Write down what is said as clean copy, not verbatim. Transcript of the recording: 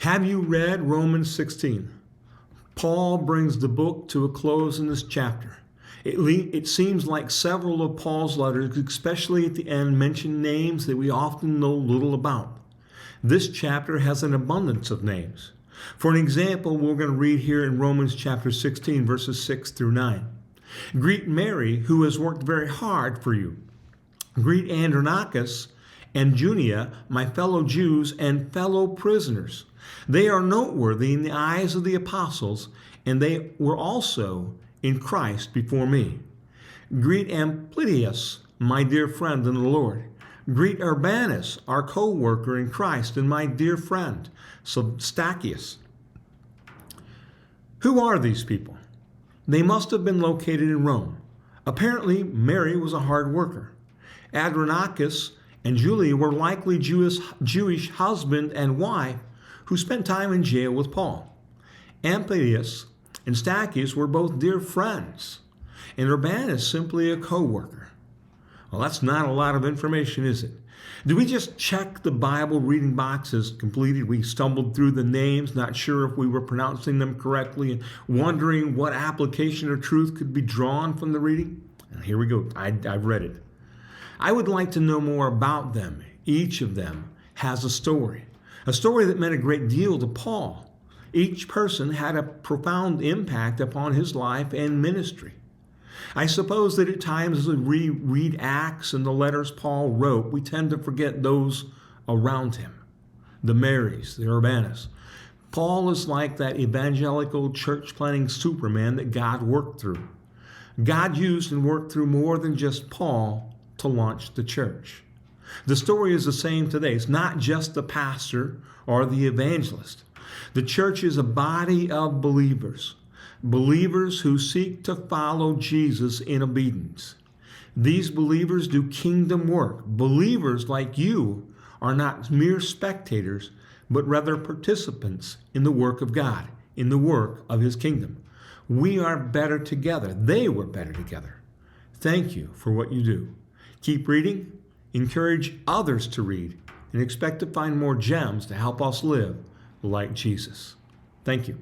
Have you read Romans 16? Paul brings the book to a close in this chapter. It seems like several of Paul's letters, especially at the end, mention names that we often know little about. This chapter has an abundance of names. For an example, we're going to read here in Romans chapter 16, verses 6 through 9. Greet Mary, who has worked very hard for you. Greet Andronicus and Junia, my fellow Jews and fellow prisoners. They are noteworthy in the eyes of the apostles, and they were also in Christ before me. Greet Amplias, my dear friend in the Lord. Greet Urbanus, our co-worker in Christ, and my dear friend, Stachys. Who are these people? They must have been located in Rome. Apparently, Mary was a hard worker. Andronicus and Julia were likely Jewish husband and wife who spent time in jail with Paul. Amplias and Stachys were both dear friends, and Urbanus simply a co-worker. Well, that's not a lot of information, is it? Do we just check the Bible reading box as completed? We stumbled through the names, not sure if we were pronouncing them correctly, and wondering what application or truth could be drawn from the reading? And here we go. I've read it. I would like to know more about them. Each of them has a story that meant a great deal to Paul. Each person had a profound impact upon his life and ministry. I suppose that at times as we read Acts and the letters Paul wrote, we tend to forget those around him, the Marys, the Urbanus. Paul is like that evangelical church planting Superman that God worked through. God used and worked through more than just Paul to launch the church. The story is the same today. It's not just the pastor or the evangelist. The church is a body of believers who seek to follow Jesus in obedience. These believers do kingdom work. Believers like you are not mere spectators, but rather participants in the work of God, in the work of His kingdom. We are better together. They were better together. Thank you for what you do. Keep reading, encourage others to read, and expect to find more gems to help us live like Jesus. Thank you.